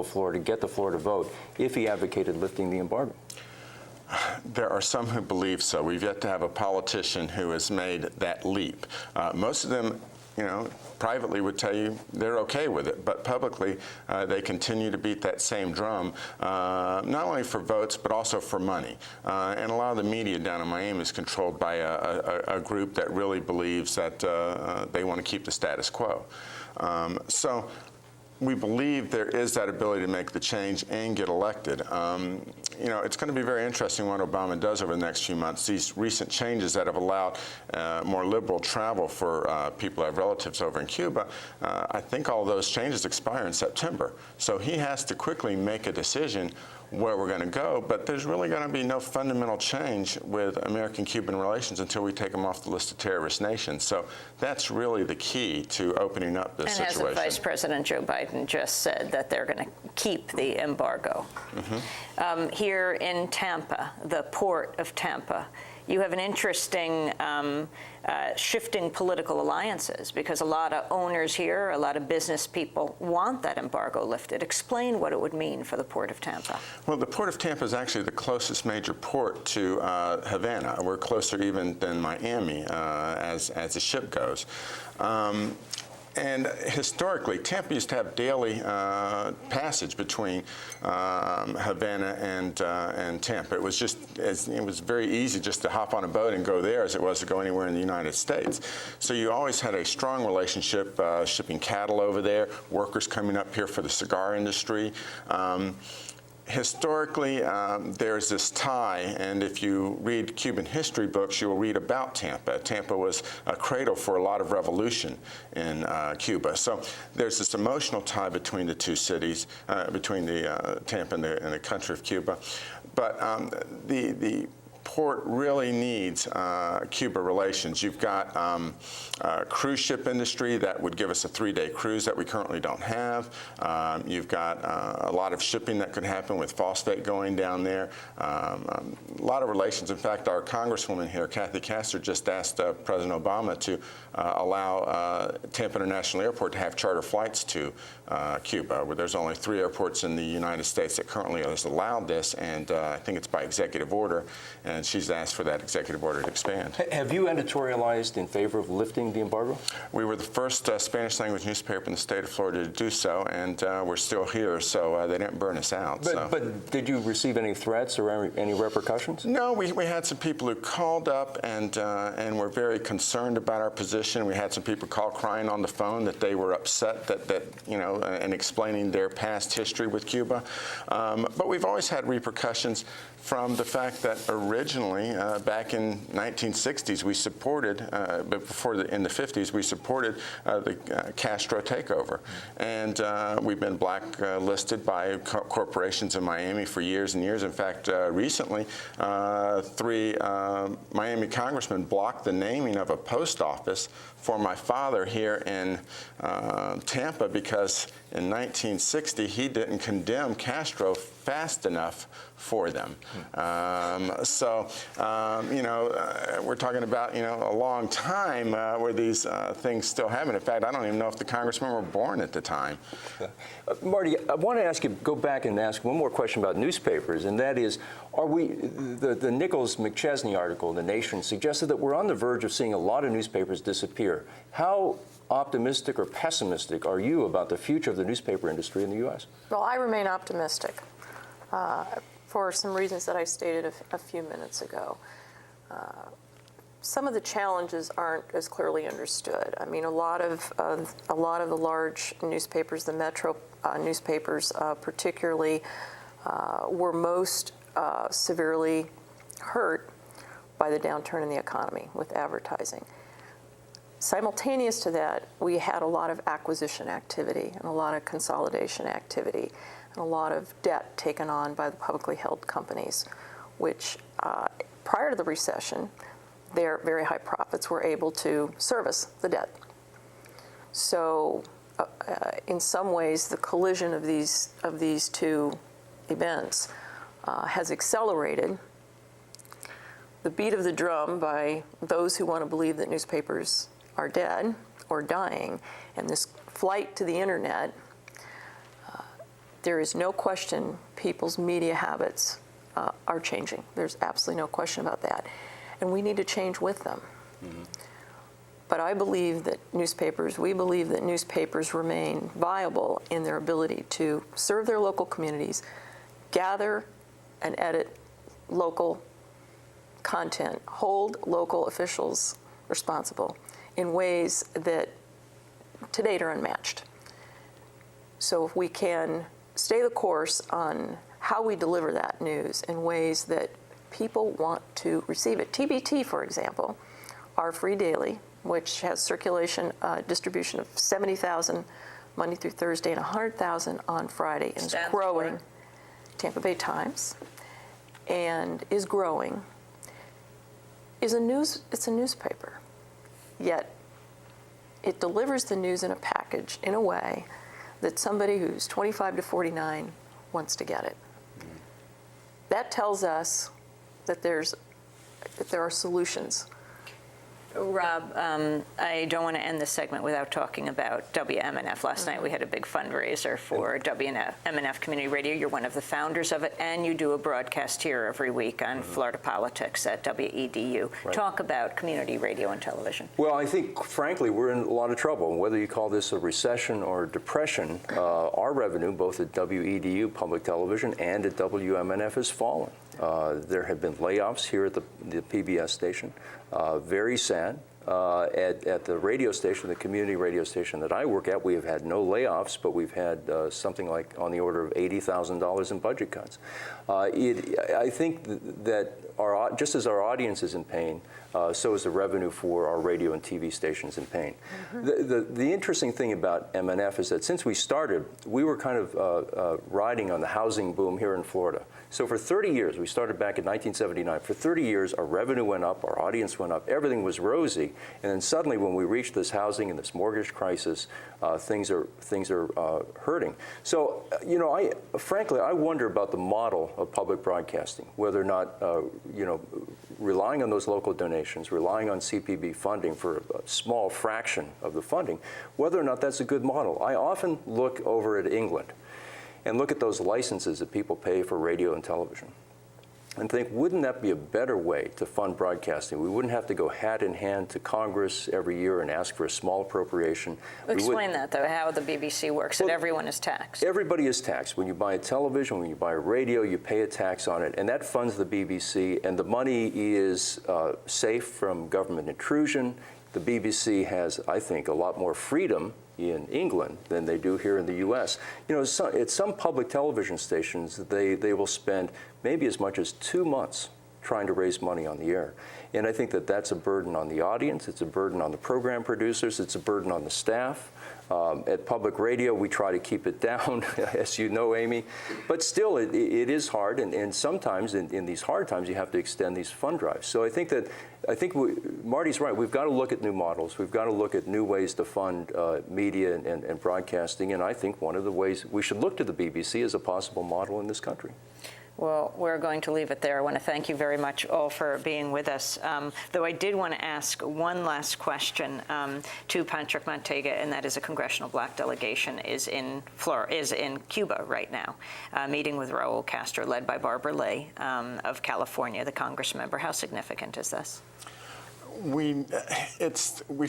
floor to get the floor to vote if he advocated lifting the embargo? There are some who believe so. We've yet to have a politician who has made that leap. Most of them, privately would tell you they're okay with it, but publicly they continue to beat that same drum, not only for votes but also for money. And a lot of the media down in Miami is controlled by a group that really believes that they want to keep the status quo. So we believe there is that ability to make the change and get elected. It's going to be very interesting what Obama does over the next few months. These recent changes that have allowed more liberal travel for people who have relatives over in Cuba, I think all those changes expire in September. So he has to quickly make a decision where we're going to go, but there's really going to be no fundamental change with American-Cuban relations until we take them off the list of terrorist nations. So that's really the key to opening up this situation. And as Vice President Joe Biden just said, that they're going to keep the embargo. Mm-hmm. Here in Tampa, the port of Tampa, you have an interesting shifting political alliances, because a lot of owners here, a lot of business people want that embargo lifted. Explain what it would mean for the Port of Tampa. Well, the Port of Tampa is actually the closest major port to Havana. We're closer even than Miami as the ship goes. And historically, Tampa used to have daily passage between Havana and Tampa. It was very easy just to hop on a boat and go there as it was to go anywhere in the United States. So you always had a strong relationship, shipping cattle over there, workers coming up here for the cigar industry. Historically, there's this tie, and if you read Cuban history books, you'll read about Tampa. Tampa was a cradle for a lot of revolution in Cuba. So there's this emotional tie between the two cities, between the Tampa and the country of Cuba. But the port really needs Cuba relations. You've got a cruise ship industry that would give us a 3-day cruise that we currently don't have. You've got a lot of shipping that could happen with phosphate going down there. A lot of relations. In fact, our Congresswoman here, Kathy Castor, just asked President Obama to allow Tampa International Airport to have charter flights to Cuba, where there's only 3 airports in the United States that currently has allowed this, and I think it's by executive order. And she's asked for that executive order to expand. Have you editorialized in favor of lifting the embargo? We were the first Spanish-language newspaper in the state of Florida to do so, and we're still here, so they didn't burn us out. But did you receive any threats or any repercussions? No, we had some people who called up and were very concerned about our position. We had some people call crying on the phone that they were upset and explaining their past history with Cuba. But we've always had repercussions from the fact that originally, back in 1960s, we supported, but in the 50s, we supported the Castro takeover. And we've been blacklisted by corporations in Miami for years and years. In fact, recently, 3 Miami congressmen blocked the naming of a post office for my father here in Tampa because in 1960, he didn't condemn Castro fast enough for them. We're talking about, a long time where these things still happen. In fact, I don't even know if the congressmen were born at the time. Marty, I want to ask you, go back and ask one more question about newspapers, and that is, the Nichols McChesney article in The Nation suggested that we're on the verge of seeing a lot of newspapers disappear. How optimistic or pessimistic are you about the future of the newspaper industry in the U.S.? Well, I remain optimistic for some reasons that I stated a few minutes ago. Some of the challenges aren't as clearly understood. I mean, a lot of the large newspapers, the metro newspapers particularly, were most severely hurt by the downturn in the economy with advertising. Simultaneous to that, we had a lot of acquisition activity and a lot of consolidation activity and a lot of debt taken on by the publicly held companies, which prior to the recession, their very high profits were able to service the debt. So in some ways, the collision of these two events has accelerated the beat of the drum by those who want to believe that newspapers are dead or dying, and this flight to the internet there is no question people's media habits are changing. There's absolutely no question about that. And we need to change with them. Mm-hmm. But I believe that we believe that newspapers remain viable in their ability to serve their local communities, gather and edit local content, hold local officials responsible in ways that to date are unmatched. So if we can stay the course on how we deliver that news in ways that people want to receive it. TBT, for example, our free daily, which has distribution of 70,000 Monday through Thursday and 100,000 on Friday, and is growing. Tampa Bay Times, and is growing. It's a newspaper, yet it delivers the news in a package in a way that somebody who's 25 to 49 wants to get it. That tells us that there are solutions. Rob, I don't want to end this segment without talking about WMNF. Last night we had a big fundraiser for WMNF Community Radio. You're one of the founders of it, and you do a broadcast here every week on Florida politics at WEDU. Right. Talk about community radio and television. Well, I think, frankly, we're in a lot of trouble. Whether you call this a recession or a depression, our revenue, both at WEDU Public Television and at WMNF, has fallen. There have been layoffs here at the PBS station. Very sad. At the radio station, the community radio station that I work at, we have had no layoffs, but we've had something like on the order of $80,000 in budget cuts. I think that just as our audience is in pain, so is the revenue for our radio and TV stations in pain. Mm-hmm. The interesting thing about MNF is that since we started, we were kind of riding on the housing boom here in Florida. So for 30 years, we started back in 1979. For 30 years, our revenue went up, our audience went up, everything was rosy. And then suddenly, when we reached this housing and this mortgage crisis, things are hurting. So, frankly, I wonder about the model of public broadcasting, whether or not, relying on those local donations, relying on CPB funding for a small fraction of the funding, whether or not that's a good model. I often look over at England and look at those licenses that people pay for radio and television and think, wouldn't that be a better way to fund broadcasting? We wouldn't have to go hat in hand to Congress every year and ask for a small appropriation. Explain that, though, how the BBC works, that everyone is taxed. Everybody is taxed. When you buy a television, when you buy a radio, you pay a tax on it, and that funds the BBC, and the money is safe from government intrusion. The BBC has, I think, a lot more freedom in England than they do here in the U.S. At some public television stations, they will spend maybe as much as 2 months trying to raise money on the air. And I think that that's a burden on the audience, it's a burden on the program producers, it's a burden on the staff. At public radio, we try to keep it down, as you know, Amy. But still, it is hard, and sometimes in these hard times, you have to extend these fund drives. So I think Marty's right. We've got to look at new models. We've got to look at new ways to fund media and broadcasting. And I think one of the ways we should look to the BBC as a possible model in this country. Well, we're going to leave it there. I want to thank you very much all for being with us. Though I did want to ask one last question to Patrick Manteiga, and that is a congressional black delegation is in Cuba right now, meeting with Raul Castro, led by Barbara Lay of California, the Congress member. How significant is this? We've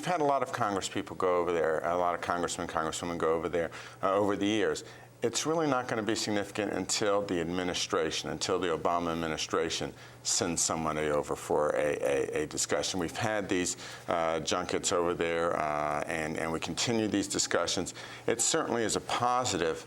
had a lot of Congress people go over there, a lot of congressmen, congresswomen go over there over the years. It's really not going to be significant until the Obama administration sends somebody over for a discussion. We've had these junkets over there, and we continue these discussions. It certainly is a positive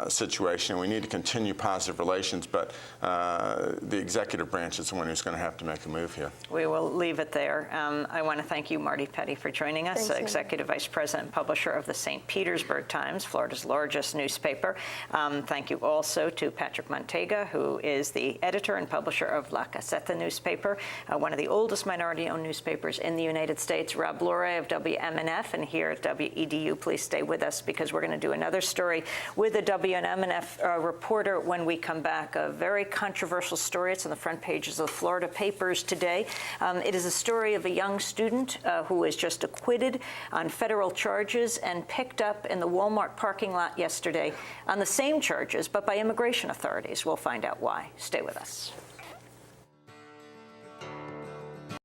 situation. We need to continue positive relations, but the executive branch is the one who's going to have to make a move here. We will leave it there. I want to thank you, Marty Petty, for joining us, Executive Vice President and Publisher of the St. Petersburg Times, Florida's largest newspaper. Thank you also to Patrick Manteiga, who is the editor and publisher of Gaceta Newspaper, one of the oldest minority-owned newspapers in the United States. Rob Lorei of WMNF, and here at WEDU, please stay with us because we're going to do another story with a WMNF reporter when we come back. A very controversial story. It's on the front pages of the Florida papers today. It is a story of a young student who was just acquitted on federal charges and picked up in the Walmart parking lot yesterday on the same charges, but by immigration authorities. We'll find out why. Stay with us.